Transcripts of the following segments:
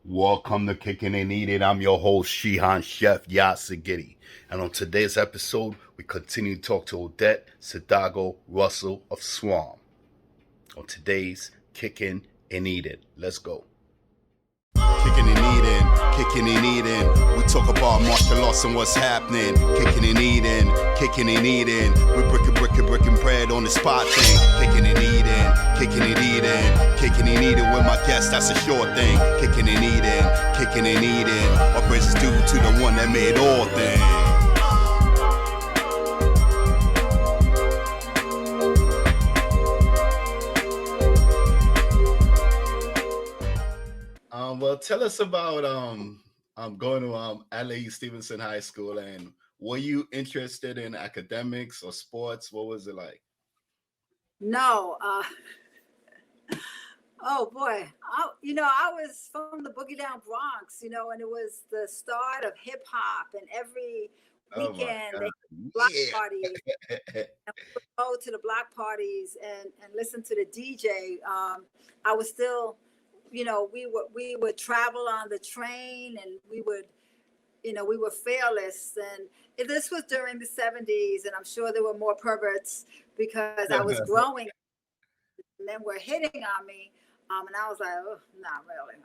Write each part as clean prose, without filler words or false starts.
Welcome to Kicking and Eating. I'm your host, Shihan Chef Yah Sigidi. And on today's episode, we continue to talk to Odette, Sidagoo, Russell of Swam. On today's Kicking and Eating. Let's go. Kicking and eating. We talk about martial arts and what's happening. Kicking and eating. We breaking bread on the spot thing. Kicking and eating. Kicking and eating with my guests, that's a sure thing. Kicking and eating. Our praise is due to the one that made all things. Well, tell us about going to LA Stevenson High School, and were you interested in academics or sports? What was it like? No. Oh boy. I was from the Boogie Down Bronx, and it was the start of hip hop, and every weekend they had block parties. And we would go to the block parties and listen to the DJ. I was still, we would travel on the train, and we were fearless. And this was during the 70s, and I'm sure there were more perverts because I was growing, and then were hitting on me. And I was like, oh, not really.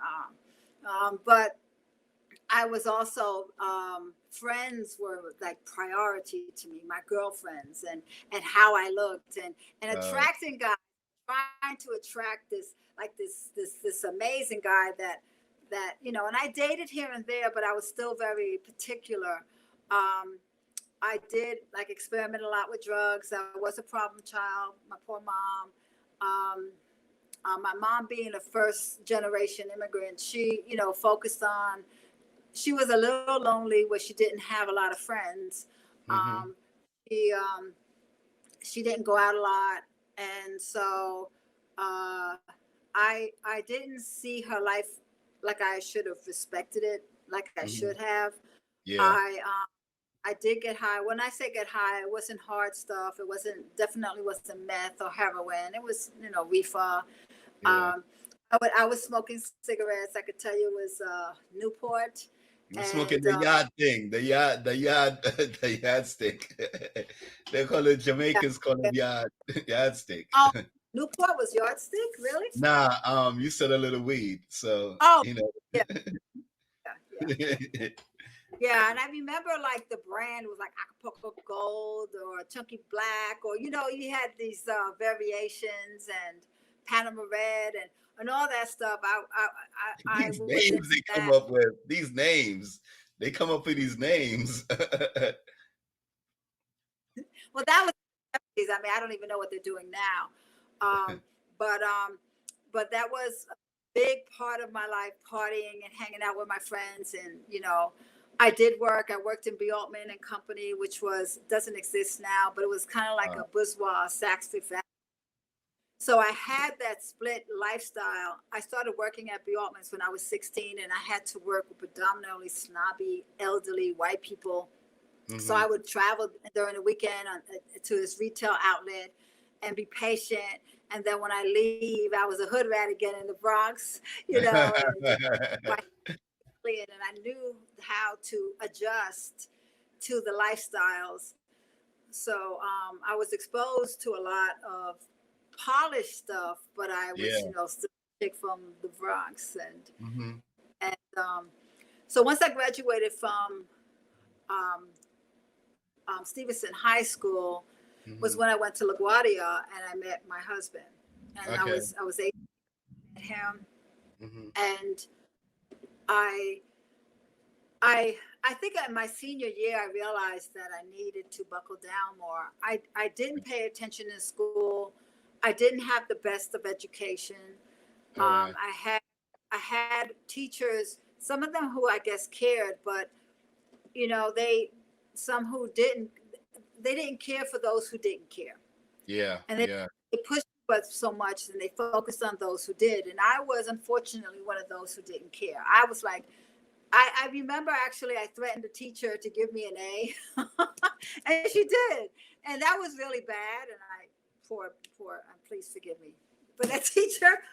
But I was also, friends were like priority to me, my girlfriends and how I looked and attracting guys, trying to attract this amazing guy that, and I dated here and there, but I was still very particular. I did like experiment a lot with drugs. I was a problem child, my poor mom. My mom being a first generation immigrant, she, focused on, she was a little lonely where she didn't have a lot of friends. Mm-hmm. She didn't go out a lot. And so I didn't see her life like I should have respected it, like I should have. Yeah. I did get high. When I say get high, it wasn't hard stuff. It definitely wasn't meth or heroin. It was, reefer. Yeah. I was smoking cigarettes. I could tell you it was Newport. You're smoking the yard thing, the yard stick. They call it, Jamaicans call it yard stick. Oh, Newport was yardstick, really? Nah, you said a little weed, so Yeah. Yeah, and I remember like the brand was like Acapulco Gold or Chunky Black, or you had these variations and Panama Red and all that stuff. These names they come up with. These names. They come up with these names. Well, that was, I mean, I don't even know what they're doing now. But that was a big part of my life, partying and hanging out with my friends. And, I did work. I worked in B. Altman and Company, which doesn't exist now, but it was kind of like a bourgeois Saks Fifth Avenue. So I had that split lifestyle. I started working at B. Altman's when I was 16, and I had to work with predominantly snobby, elderly white people. Mm-hmm. So I would travel during the weekend to this retail outlet and be patient. And then when I leave, I was a hood rat again in the Bronx, and I knew how to adjust to the lifestyles. So I was exposed to a lot of polished stuff, but I was, still a chick from the Bronx. And so once I graduated from Stevenson High School, was when I went to LaGuardia and I met my husband. And I was 18 at him. And I think in my senior year, I realized that I needed to buckle down more. I didn't pay attention in school. I didn't have the best of education. Right. I had teachers, some of them who I guess cared, but some who didn't. They didn't care for those who didn't care. Yeah. And they pushed us so much, and they focused on those who did. And I was unfortunately one of those who didn't care. I was like, I remember actually I threatened a teacher to give me an A, and she did. And that was really bad. And please forgive me. But that teacher,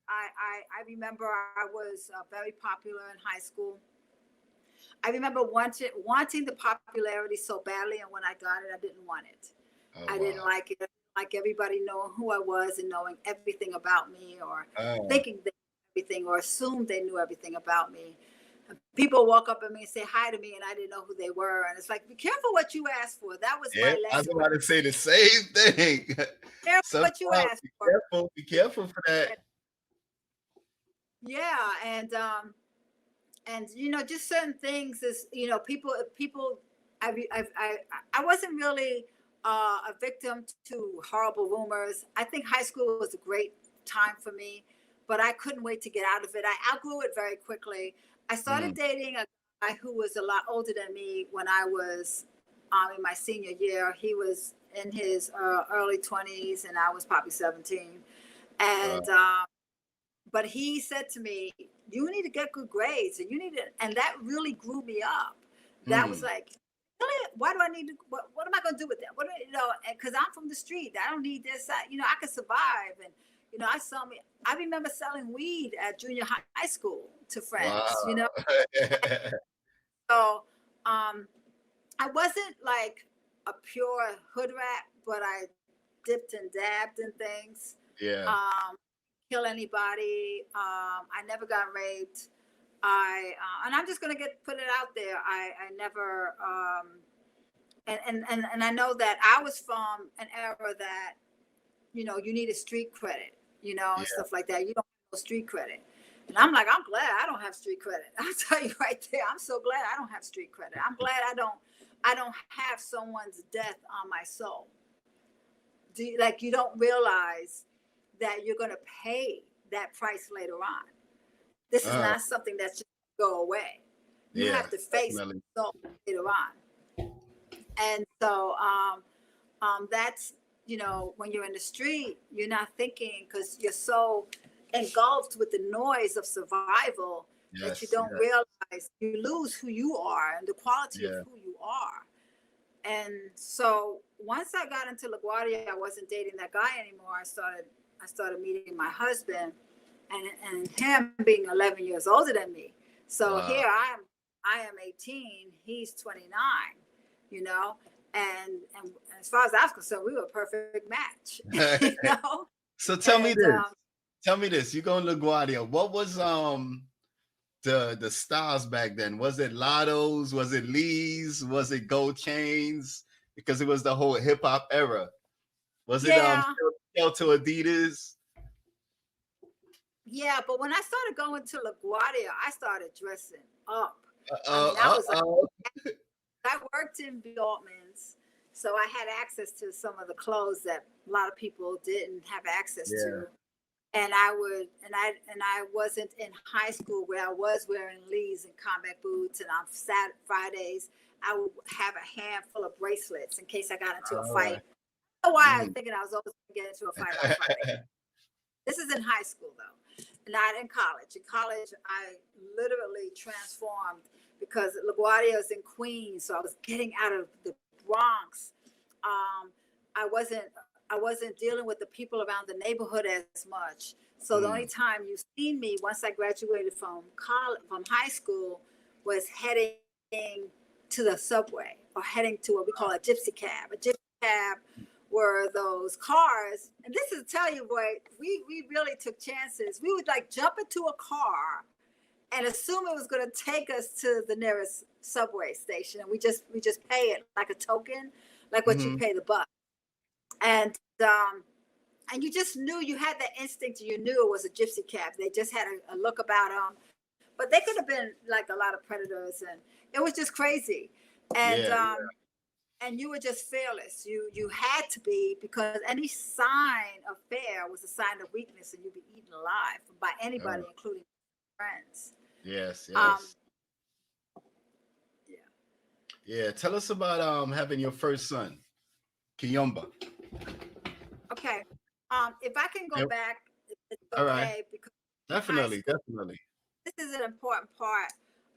I remember I was very popular in high school. I remember wanting the popularity so badly, and when I got it, I didn't want it. Oh, I didn't wow. like it. Like everybody knowing who I was and knowing everything about me, or Oh, thinking they knew everything, or assumed they knew everything about me. And people walk up at me and say hi to me, and I didn't know who they were. And it's like, be careful what you ask for. That was yeah. my I was lesson. about to say the same thing. Be careful what you Sometimes ask be for. careful. Be careful for that. Yeah, and just certain things is, people. I wasn't really a victim to horrible rumors. I think high school was a great time for me, but I couldn't wait to get out of it. I outgrew it very quickly. I started Mm, dating a guy who was a lot older than me when I was in my senior year. He was in his early 20s, and I was probably 17. uh, And but he said to me, "You need to get good grades, and you need to," and that really grew me up. That was mm, like, really? Why do I need to? What am I going to do with that? What because I'm from the street. I don't need this. I can survive. And I remember selling weed at junior high school to wow. friends. So I wasn't like a pure hood rat, but I dipped and dabbed in things. Yeah. Um, Kill anybody. I never got raped. And I'm just gonna put it out there. I never and I know that I was from an era that you needed street credit, Yeah. and stuff like that. You don't have no street credit. And I'm like, I'm glad I don't have street credit. I'll tell you right there. I'm so glad I don't have street credit. I'm glad I don't have someone's death on my soul. You don't realize that you're going to pay that price later on. This is Uh, not something that's just go away. You yeah. have to face Definitely. it later on. And so that's, when you're in the street, you're not thinking because you're so engulfed with the noise of survival that you Yes. don't Yeah. realize you lose who you are and the quality of Yeah. who you are. And so once I got into LaGuardia, I wasn't dating that guy anymore. I started meeting my husband, and him being 11 years older than me. So Wow. here I am 18, he's 29, you know, and as far as I was concerned, we were a perfect match, you know. So tell me And this. Tell me this. You go to LaGuardia. What was the styles back then? Was it Lottos? Was it Lee's? Was it gold chains? Because it was the whole hip hop era. Was it yeah, still to Adidas? yeah. But when I started going to LaGuardia, I started dressing up. I Uh mean, I was like, oh. I worked in Altman's, so I had access to some of the clothes that a lot of people didn't have access Yeah. to. And I wasn't in high school where I was wearing Lee's and combat boots, and on Fridays I would have a handful of bracelets in case I got into a All fight. right. I don't know why I was Mm. thinking I was always going to get into a fight on Friday. This is in high school though, not in college. In college, I literally transformed because LaGuardia is in Queens, so I was getting out of the Bronx. Um, I wasn't I wasn't dealing with the people around the neighborhood as much. So the only Mm. time you seen me once I graduated from high school was heading to the subway or heading to what we call a gypsy cab. A gypsy cab were those cars, and this is tell you, boy, we really took chances. We would like jump into a car and assume it was going to take us to the nearest subway station, and we just pay it like a token, like what you Hmm. pay the bus. And you just knew, you had that instinct. You knew it was a gypsy cab. They just had a look about them, but they could have been like a lot of predators, and it was just crazy. And Yeah. and you were just fearless. You had to be, because any sign of fear was a sign of weakness, and you'd be eaten alive by anybody, Oh, including friends. yes. Um, Yes. yeah. Yeah. Tell us about having your first son, Kiyomba. Okay. If I can go Yep. back, it's All right. okay, because in high Definitely. school, Definitely. this is an important part,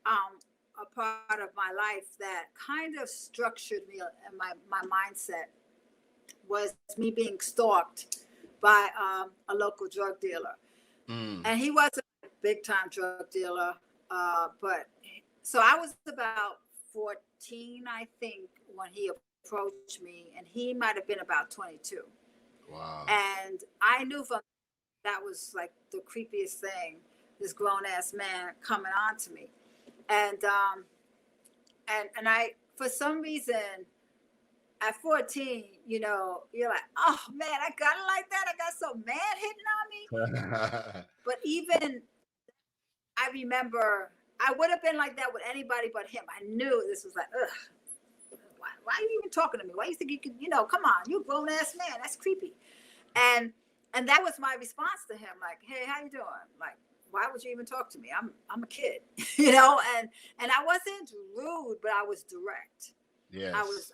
um, a part of my life that kind of structured me and my mindset was me being stalked by a local drug dealer. And he wasn't a big time drug dealer. But so I was about 14, I think, when he approached me, and he might have been about 22. Wow. And I knew from that was like the creepiest thing, this grown ass man coming on to me. And I, for some reason, at 14, you know, you're like, oh man, I got it like that. I got some man hitting on me. But even I remember I would have been like that with anybody but him. I knew this was like, ugh, why are you even talking to me? Why do you think you can, you know, come on, you a grown ass man. That's creepy. And that was my response to him, like, hey, how you doing? Like, why would you even talk to me? I'm a kid, you know, and I wasn't rude, but I was direct. Yes. I was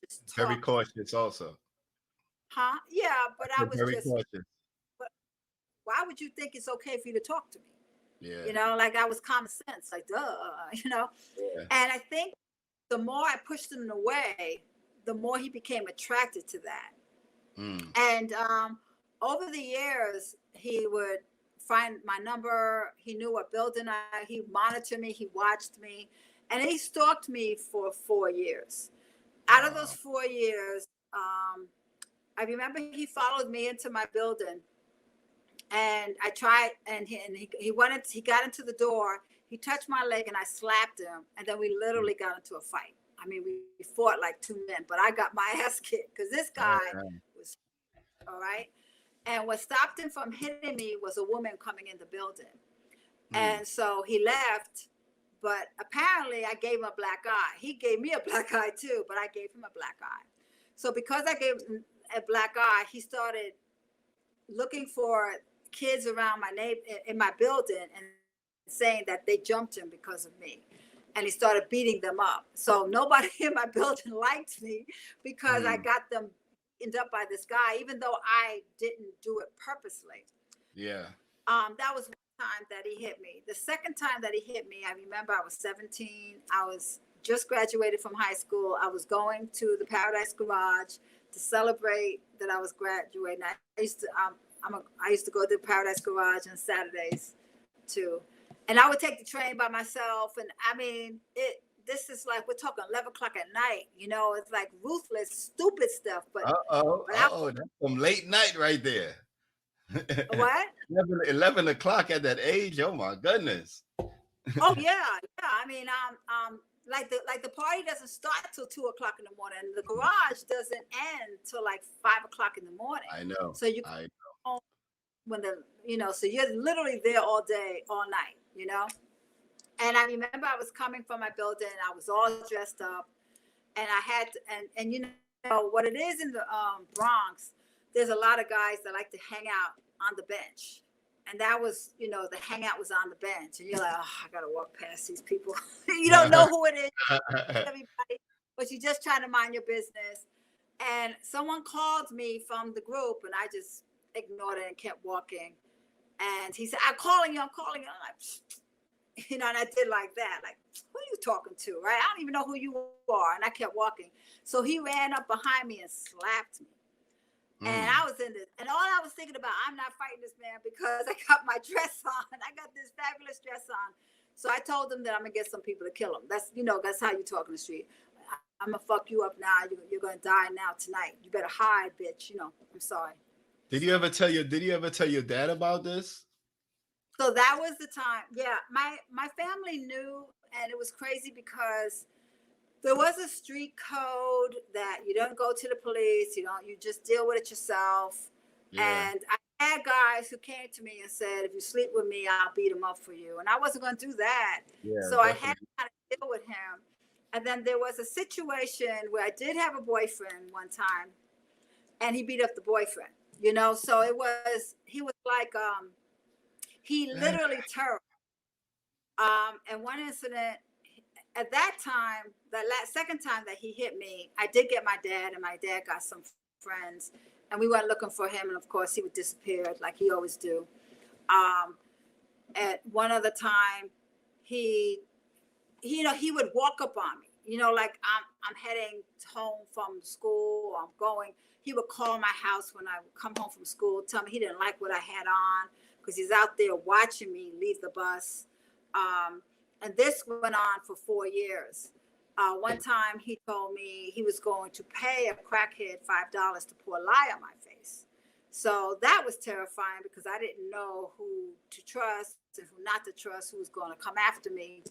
just very cautious also. Huh? Yeah, but I was very just cautious. But why would you think it's okay for you to talk to me? Yeah. You know, like that was common sense, like duh, you know. Yeah. And I think the more I pushed him away, the more he became attracted to that. And over the years, he would find my number. He knew what building he monitored me. He watched me, and he stalked me for 4 years. Out of those 4 years, I remember he followed me into my building, and I tried, and he got into the door. He touched my leg, and I slapped him, and then we literally got into a fight. I mean, we fought like 2 men, but I got my ass kicked because this guy was all right. And what stopped him from hitting me was a woman coming in the building. And so he left, but apparently I gave him a black eye. He gave me a black eye too, but I gave him a black eye. So because I gave him a black eye, he started looking for kids around in my building and saying that they jumped him because of me. And he started beating them up. So nobody in my building liked me because I got them ended up by this guy, even though I didn't do it purposely. Yeah. That was one time that he hit me. The second time that he hit me, I remember I was 17. I was just graduated from high school. I was going to the Paradise Garage to celebrate that I was graduating. I used to go to the Paradise Garage on Saturdays too. And I would take the train by myself. And I mean, this is like, we're talking 11 o'clock at night, you know, it's like ruthless, stupid stuff. But that's some late night right there. What? 11 o'clock at that age. Oh my goodness. Oh yeah. I mean, like the party doesn't start till 2 o'clock in the morning. The garage doesn't end till like 5 o'clock in the morning. I know. So you go home when so you're literally there all day, all night, you know. And I remember I was coming from my building. I was all dressed up, and I had to, and you know what it is in the Bronx. There's a lot of guys that like to hang out on the bench, and that was, you know, the hangout was on the bench, and you're like, oh, I gotta walk past these people. You don't know who it is, everybody, but you're just trying to mind your business. And someone called me from the group, and I just ignored it and kept walking. And he said, I'm calling you. I'm like, you know, and I did like that, like, who are you talking to, right? I don't even know who you are. And I kept walking. So he ran up behind me and slapped me. And I was in this, and all I was thinking about, I'm not fighting this man because I got my dress on. I got this fabulous dress on. So I told him that I'm gonna get some people to kill him. That's, you know, that's how you talk in the street. I'm gonna fuck you up now. You're gonna die now tonight. You better hide, bitch. You know, I'm sorry. Did you ever tell your dad about this? So that was the time. Yeah, my family knew, and it was crazy because there was a street code that you don't go to the police. You just deal with it yourself. Yeah. And I had guys who came to me and said, if you sleep with me, I'll beat him up for you. And I wasn't going to do that. Yeah, so definitely. I had to deal with him. And then there was a situation where I did have a boyfriend one time, and he beat up the boyfriend, you know? So he was like, he literally turned. And one incident, at that time, second time that he hit me, I did get my dad, and my dad got some friends, and we went looking for him, and of course he would disappear like he always do. At one other time, he would walk up on me, you know, like I'm heading home from school, or I'm going. He would call my house when I would come home from school, tell me he didn't like what I had on, because he's out there watching me leave the bus. And this went on for 4 years. One time he told me he was going to pay a crackhead $5 to pour lye on my face. So that was terrifying because I didn't know who to trust and who not to trust, who was going to come after me,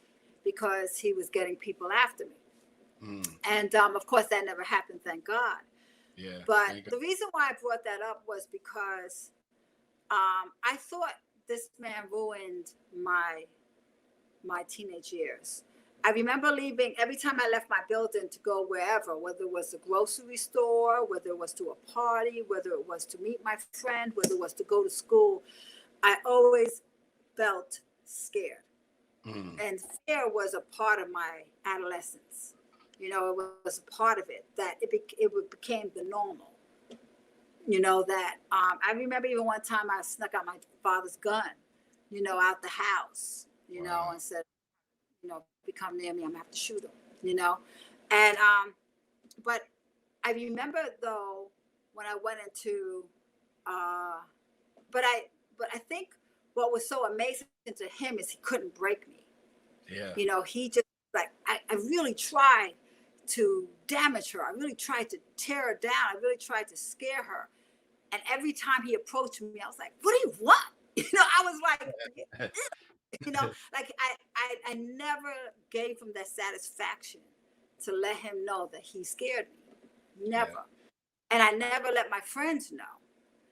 because he was getting people after me. And of course that never happened, thank God. Yeah. But the reason why I brought that up was because I thought this man ruined my teenage years. I remember leaving every time I left my building to go wherever, whether it was a grocery store, whether it was to a party, whether it was to meet my friend, whether it was to go to school, I always felt scared. And fear was a part of my adolescence. You know, it was a part of it, that it became the normal. You know, that I remember even one time I snuck out my father's gun, you know, out the house, you know, and said, you know, if you come near me, I'm gonna have to shoot him, you know. And but I remember though when I went into but I think what was so amazing to him is he couldn't break me. Yeah. You know, he just like I really tried to damage her. I really tried to tear her down. I really tried to scare her. And every time he approached me, I was like, what do you want? You know, I was like, you know, like I never gave him that satisfaction to let him know that he scared me. Never. Yeah. And I never let my friends know.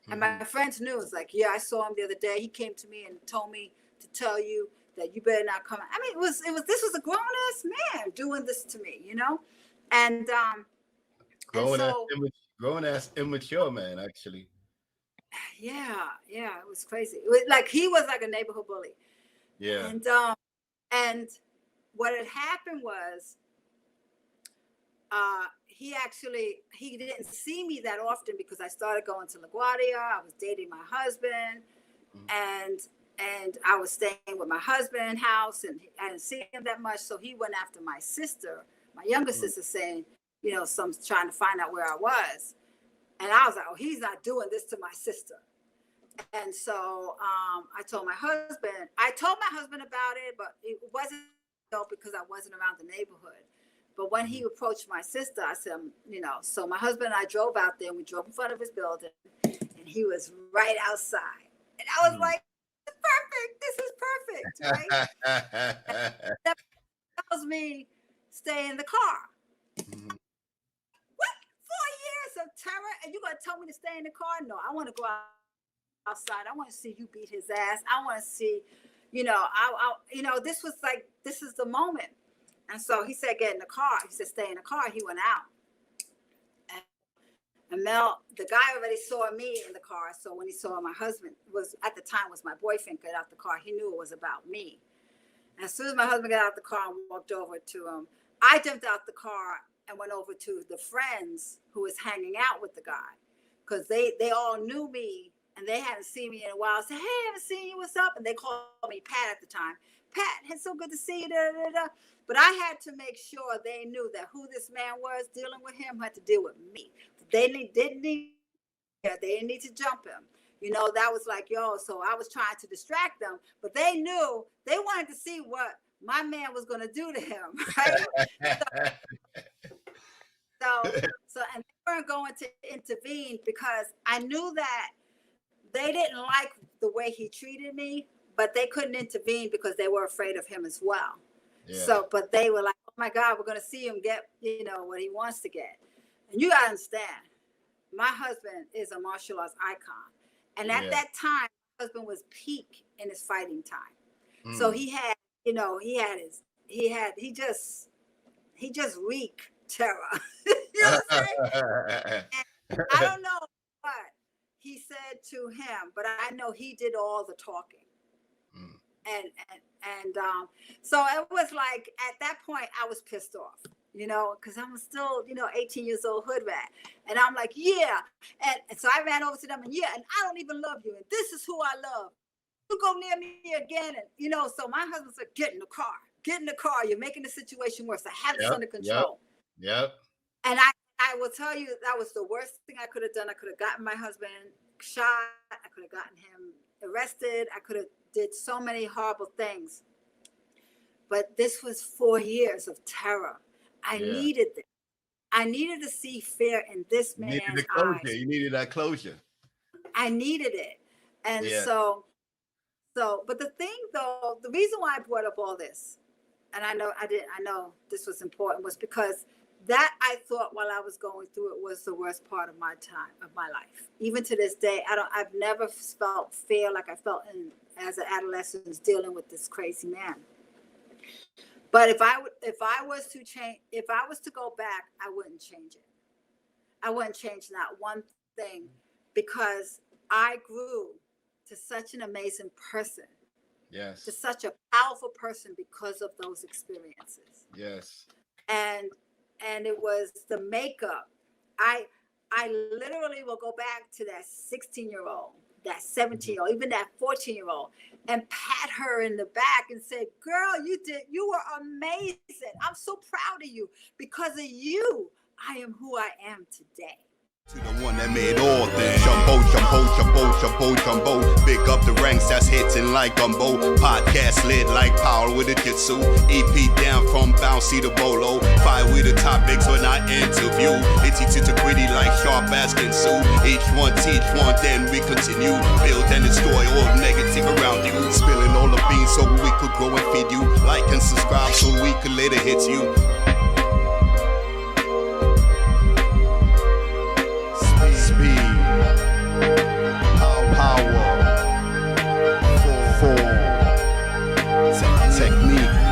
And my friends knew. It's like, yeah, I saw him the other day. He came to me and told me to tell you that you better not come. I mean, this was a grown ass man doing this to me, you know? And grown ass immature man, actually. Yeah, it was crazy. It was like he was like a neighborhood bully. Yeah. And what had happened was he didn't see me that often because I started going to LaGuardia. I was dating my husband, and I was staying with my husband in house, and I didn't see him that much. So he went after my sister, my younger sister, saying, you know, trying to find out where I was. And I was like, oh, he's not doing this to my sister. And so I told my husband about it, but it wasn't because I wasn't around the neighborhood. But when he approached my sister, I said, you know, so my husband and I drove out there, and we drove in front of his building, and he was right outside. And I was like, perfect, this is perfect, right? That tells me stay in the car. What? 4 years of terror, and you're going to tell me to stay in the car? No, I want to go outside. I want to see you beat his ass. I want to see, you know, this is the moment. And so he said, get in the car. He said, stay in the car. He went out. And Mel, the guy already saw me in the car. So when he saw my husband, at the time was my boyfriend, get out the car, he knew it was about me. And as soon as my husband got out the car and walked over to him, I jumped out the car and went over to the friends who was hanging out with the guy, because they all knew me and they hadn't seen me in a while. I said, hey, I haven't seen you, what's up? And they called me Pat at the time. Pat, it's so good to see you. Da, da, da. But I had to make sure they knew that who this man was dealing with him had to deal with me. They didn't need to jump him. You know, that was like, yo, so I was trying to distract them, but they knew, they wanted to see what my man was going to do to him, right? So, and they weren't going to intervene because I knew that they didn't like the way he treated me, but they couldn't intervene because they were afraid of him as well. Yeah. So, but they were like, oh my God, we're going to see him get, you know, what he wants to get. And you got to understand, my husband is a martial arts icon. And at that time, my husband was peak in his fighting time. So he had, you know, he just wreaked terror. You know what I'm saying? And I don't know what he said to him, but I know he did all the talking. And so it was like, at that point, I was pissed off, you know, because I'm still, you know, 18 years old hood rat. And I'm like, yeah. And so I ran over to them and and I don't even love you. And this is who I love. You go near me again. And, you know, so my husband said, get in the car. Get in the car. You're making the situation worse. I have this under control. Yep. And I will tell you, that was the worst thing I could have done. I could have gotten my husband shot. I could have gotten him arrested. I could have did so many horrible things. But this was 4 years of terror. I needed this. I needed to see fear in this man's eyes. You needed that closure. I needed it. And so, but the thing though, the reason why I brought up all this, and I know this was important, was because that I thought while I was going through it was the worst part of my life. Even to this day, I've never felt fear like I felt as an adolescent dealing with this crazy man. But if I was to go back, I wouldn't change it. I wouldn't change not one thing, because I grew to such an amazing person. Yes. To such a powerful person because of those experiences. Yes. And it was the makeup. I literally will go back to that 16-year-old, that 17-year-old, even that 14-year-old, and pat her in the back and say, girl, you were amazing. I'm so proud of you. Because of you, I am who I am today. To the one that made all things. Jumbo, jumbo, jumbo, jumbo, jumbo. Big up the ranks that's hitting like gumbo. Podcast lit like power with a jitsu. EP down from bouncy to bolo. Fire with the topics when I interview. It's easy to gritty like sharp as Kinsu. Each one teach one, then we continue. Build and destroy all negative around you. Spilling all the beans so we could grow and feed you. Like and subscribe so we could later hit you. Power, technique.